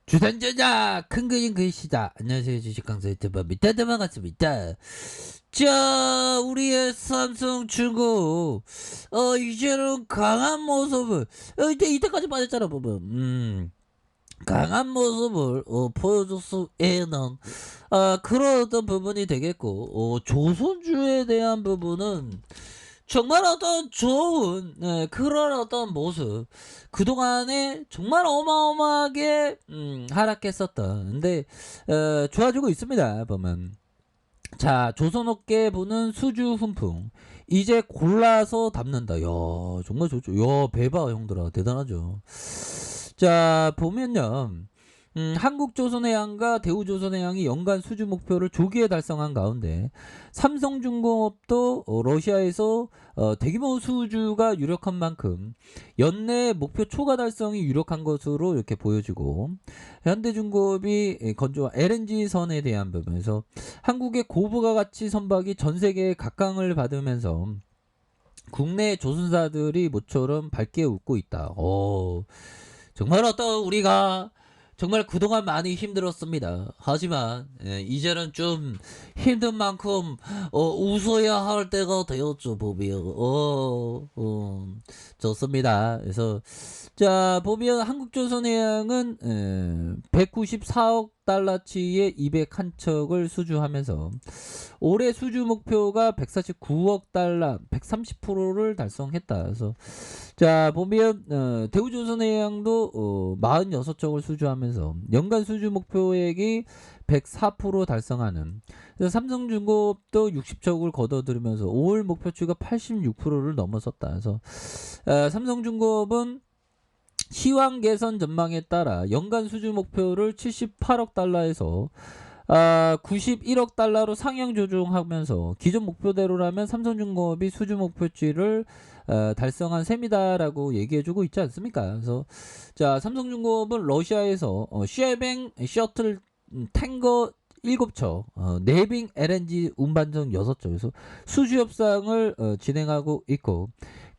주산전자 큰 그림 그리시다. 안녕하세요, 주식강사 유튜버 밑에들 반갑습니다. 자, 우리의 삼성중공 이제는 강한 모습을 이때까지 빠졌잖아 보면 강한 모습을 보여줄 수 있는 그런 어떤 부분이 되겠고, 조선주에 대한 부분은 정말 어떤 좋은 그런 어떤 모습, 그동안에 정말 어마어마하게 하락했었던, 근데 좋아지고 있습니다 보면. 자, 조선업계 보는 수주 훈풍 이제 골라서 담는다. 야, 정말 좋죠. 야, 배봐 형들아, 대단하죠. 자, 보면요, 한국조선해양과 대우조선해양이 연간 수주 목표를 조기에 달성한 가운데 삼성중공업도 러시아에서 대규모 수주가 유력한 만큼 연내 목표 초과 달성이 유력한 것으로 이렇게 보여지고, 현대중공업이 건조한 LNG선에 대한 부분에서 한국의 고부가 가치 선박이 전 세계에 각광을 받으면서 국내 조선사들이 모처럼 밝게 웃고 있다. 정말 어떤 우리가 정말 그동안 많이 힘들었습니다. 하지만 이제는 좀 힘든 만큼 웃어야 할 때가 되었죠, 보면. 좋습니다. 그래서 자, 보면 한국조선해양은 194억 달러치의 201척을 수주하면서 올해 수주 목표가 149억 달러, 130%를 달성했다. 그래서 자, 보면 대우조선해양도 46척을 수주하면서 연간 수주 목표액이 104% 달성하는, 그래서 삼성중공업도 60척을 거둬들이면서 5월 목표치가 86%를 넘어섰다. 그래서 삼성중공업은 시황 개선 전망에 따라 연간 수주 목표를 78억 달러에서 91억 달러로 상향 조정하면서 기존 목표대로라면 삼성중공업이 수주 목표치를 달성한 셈이다라고 얘기해주고 있지 않습니까? 그래서 자, 삼성중공업은 러시아에서 쉐뱅 셔틀 탱거 7척, 네빙 LNG 운반선 6척, 그래서 수주 협상을 진행하고 있고,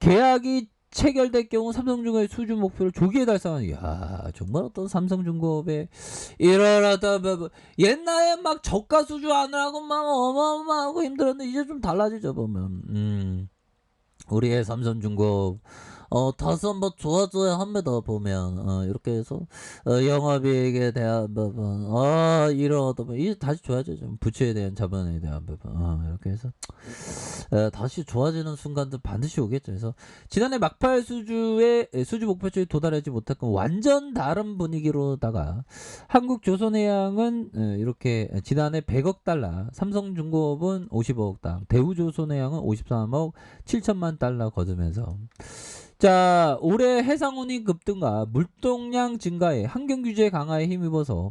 계약이 체결될 경우 삼성중공업의 수주 목표를 조기에 달성하는, 이야, 정말 어떤 삼성중공업의 이런 어떤 옛날에 막 저가 수주 하느라고 막 어마어마하고 힘들었는데 이제 좀 달라지죠 보면. 우리의 삼성중공업 다시 한번 좋아져야 합니다 보면. 이렇게 해서 영업이익에 대한 부분, 이런 어떤 이제 다시 좋아져죠. 부채에 대한 자본에 대한 부분, 이렇게 해서 다시 좋아지는 순간도 반드시 오겠죠. 그래서 지난해 막판 수주의 수주 목표치에 도달하지 못했건 완전 다른 분위기로다가 한국조선해양은 이렇게 지난해 100억 달러, 삼성중공업은 50억 달러, 대우조선해양은 53억 7천만 달러 거두면서, 자, 올해 해상운임 급등과 물동량 증가에 환경 규제 강화에 힘입어서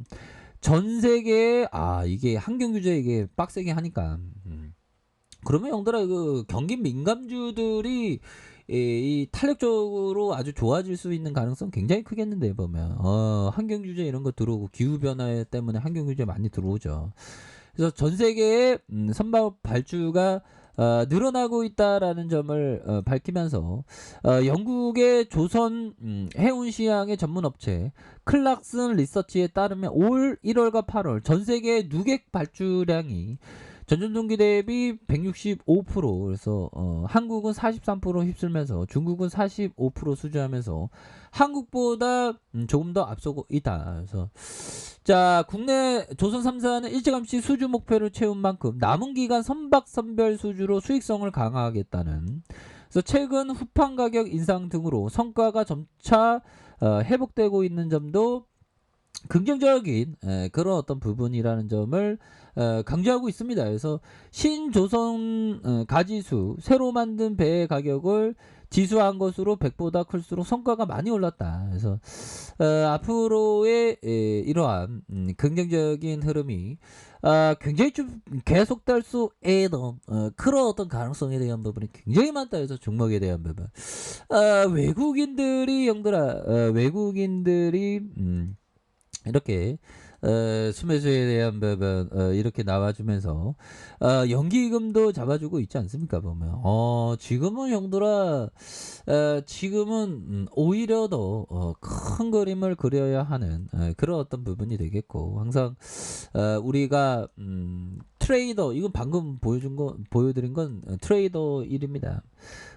전 세계에 이게 환경 규제 이게 빡세게 하니까 그러면 형들아, 그 경기 민감주들이 이 탄력적으로 아주 좋아질 수 있는 가능성 굉장히 크겠는데 보면 환경 규제 이런 거 들어오고 기후 변화 때문에 환경 규제 많이 들어오죠. 그래서 전 세계의 선박 발주가 늘어나고 있다라는 점을 밝히면서 영국의 조선 해운시향의 전문 업체 클락슨 리서치에 따르면 올 1월과 8월 전 세계 누객 발주량이 전년 동기 대비 165%, 그래서 한국은 43% 휩쓸면서 중국은 45% 수주하면서 한국보다 조금 더 앞서고 있다. 그래서 자, 국내 조선 3사는 일찌감치 수주 목표를 채운 만큼 남은 기간 선박 선별 수주로 수익성을 강화하겠다는, 그래서 최근 후판 가격 인상 등으로 성과가 점차 회복되고 있는 점도 긍정적인 그런 어떤 부분이라는 점을 강조하고 있습니다. 그래서 신조선 가지수 새로 만든 배의 가격을 지수한 것으로 100보다 클수록 성과가 많이 올랐다. 그래서 앞으로의 이러한 긍정적인 흐름이 굉장히 좀 계속될 수 있는 그런 어떤 가능성에 대한 부분이 굉장히 많다. 해서 종목에 대한 부분, 외국인들이 형들아, 외국인들이 이렇게 수매수에 대한 부분 이렇게 나와주면서 연기금도 잡아주고 있지 않습니까 보면. 지금은 형들아 지금은 오히려 더 큰 그림을 그려야 하는 그런 어떤 부분이 되겠고 항상 우리가 트레이더 이건 방금 보여드린 건 트레이더 1입니다.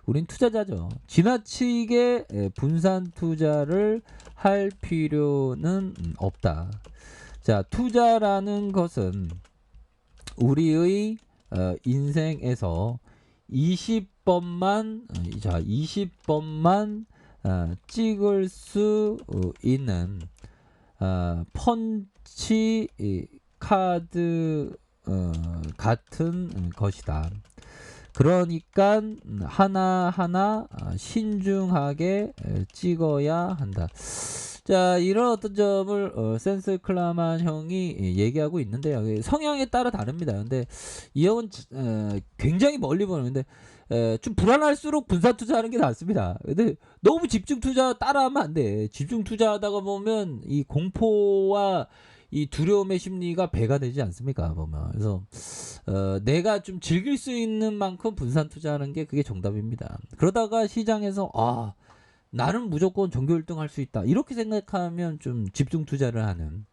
우린 투자자죠. 지나치게 분산 투자를 할 필요는 없다. 자, 투자라는 것은 우리의 인생에서 20번만 자 20번만 찍을 수 있는 펀치 카드 같은 것이다. 그러니까 하나하나 신중하게 찍어야 한다. 자, 이런 어떤 점을 센스 클라만 형이 얘기하고 있는데요. 성향에 따라 다릅니다. 근데 이 형은 굉장히 멀리 보는데 좀 불안할수록 분산 투자하는 게 낫습니다. 근데 너무 집중 투자 따라하면 안 돼. 집중 투자하다가 보면 이 공포와 이 두려움의 심리가 배가 되지 않습니까? 보면. 그래서 내가 좀 즐길 수 있는 만큼 분산 투자하는 게 그게 정답입니다. 그러다가 시장에서 나는 무조건 전교 1등 할 수 있다. 이렇게 생각하면 좀 집중 투자를 하는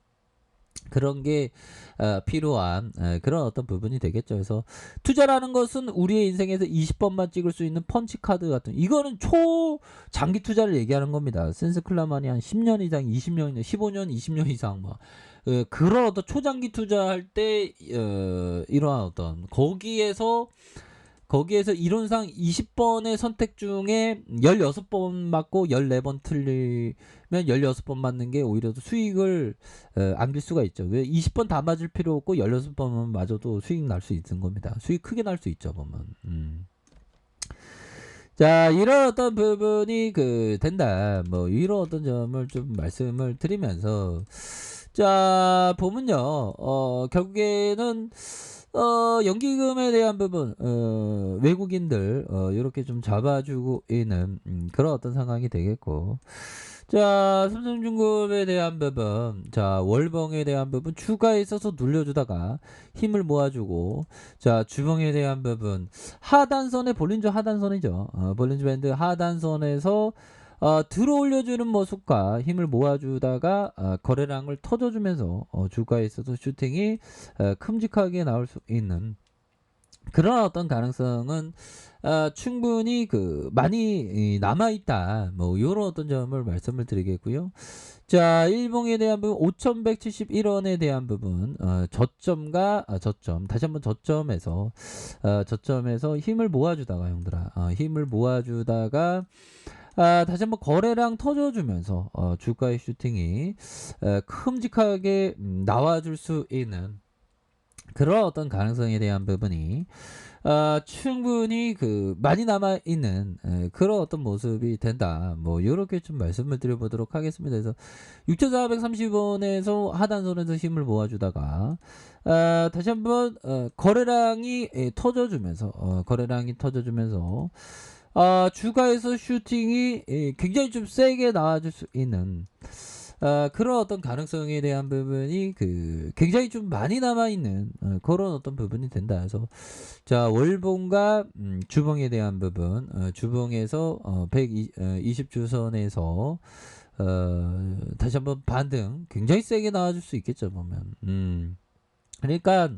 그런 게 필요한 그런 어떤 부분이 되겠죠. 그래서 투자라는 것은 우리의 인생에서 20번만 찍을 수 있는 펀치 카드 같은 이거는 초장기 투자를 얘기하는 겁니다. 센스 클라만이 한 10년 이상, 20년, 15년, 20년 이상 뭐 그런 어떤 초장기 투자할 때 이러한 어떤 거기에서 이론상 20번의 선택 중에 16번 맞고 14번 틀리면 16번 맞는 게 오히려 더 수익을 안길 수가 있죠. 왜 20번 다 맞을 필요 없고 16번만 맞아도 수익 날 수 있는 겁니다. 수익 크게 날 수 있죠, 보면. 자, 이런 어떤 부분이 된다. 뭐 이런 어떤 점을 좀 말씀을 드리면서 자, 보면요. 결국에는 연기금에 대한 부분 외국인들 이렇게 좀 잡아주고 있는 그런 어떤 상황이 되겠고 자 삼성중공업에 대한 부분 자 월봉에 대한 부분 추가에 있어서 눌려주다가 힘을 모아주고 자 주봉에 대한 부분 하단선에 볼린저 하단선이죠. 볼린저 밴드 하단선에서 들어올려주는 모습과 힘을 모아주다가 거래량을 터져주면서 주가에 있어서 슈팅이 큼직하게 나올 수 있는 그런 어떤 가능성은 충분히 많이 남아있다. 뭐 이런 어떤 점을 말씀을 드리겠고요. 자, 일봉에 대한 부분 5,171원에 대한 부분 저점과 저점 다시 한번 저점에서 힘을 모아주다가 형들아 힘을 모아주다가 다시 한번 거래량 터져주면서 주가의 슈팅이 큼직하게 나와줄 수 있는 그런 어떤 가능성에 대한 부분이 충분히 많이 남아있는 그런 어떤 모습이 된다. 뭐 이렇게 좀 말씀을 드려보도록 하겠습니다. 그래서 6,430원에서 하단선에서 힘을 모아주다가 다시 한번 거래량이 터져주면서 주가에서 슈팅이 굉장히 좀 세게 나와줄 수 있는 그런 어떤 가능성에 대한 부분이 굉장히 좀 많이 남아있는 그런 어떤 부분이 된다. 그래서 자 월봉과 주봉에 대한 부분 주봉에서 120주선에서 다시 한번 반등 굉장히 세게 나와줄 수 있겠죠 보면. 그러니까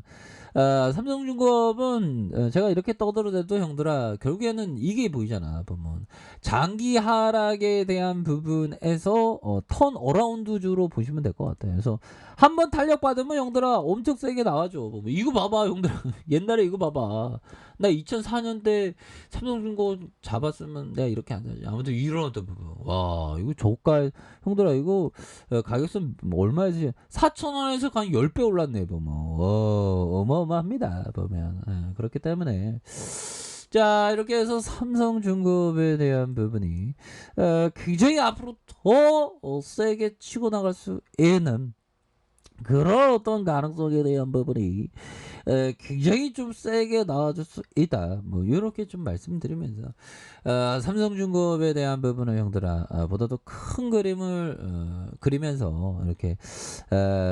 삼성중공업은 제가 이렇게 떠들어대도 형들아 결국에는 이게 보이잖아 보면 장기 하락에 대한 부분에서 턴 어라운드주로 보시면 될 것 같아요. 그래서 한번 탄력 받으면 형들아 엄청 세게 나와줘. 보면 이거 봐봐 형들아 옛날에 이거 봐봐 나 2004년 때 삼성중공업 잡았으면 내가 이렇게 안 사지. 아무튼 이런 어떤 부분 와 이거 저가 형들아 이거 가격선 얼마에서 4,000원에서 한 10배 올랐네 보면 어마어마합니다 보면 그렇기 때문에 자 이렇게 해서 삼성중공업에 대한 부분이 굉장히 앞으로 더 세게 치고 나갈 수 있는 그런 어떤 가능성에 대한 부분이 굉장히 좀 세게 나와줄 수 있다. 뭐 요렇게 좀 말씀드리면서 삼성중공업에 대한 부분은 형들아 보다도 큰 그림을 그리면서 이렇게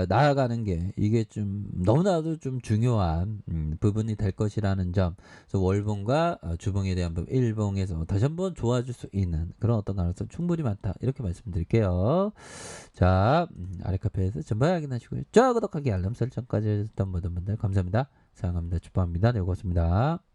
나아가는 게 이게 좀 너무나도 좀 중요한 부분이 될 것이라는 점. 그래서 월봉과 주봉에 대한 부분 일봉에서 다시 한번 좋아질 수 있는 그런 어떤 가능성 충분히 많다. 이렇게 말씀드릴게요. 자, 아래카페에서 전부 확인하시고요. 좋아요, 구독하기, 알람 설정까지 해주셨던 모든 분들 감사합니다. 사랑합니다. 축복합니다. 네, 고맙습니다.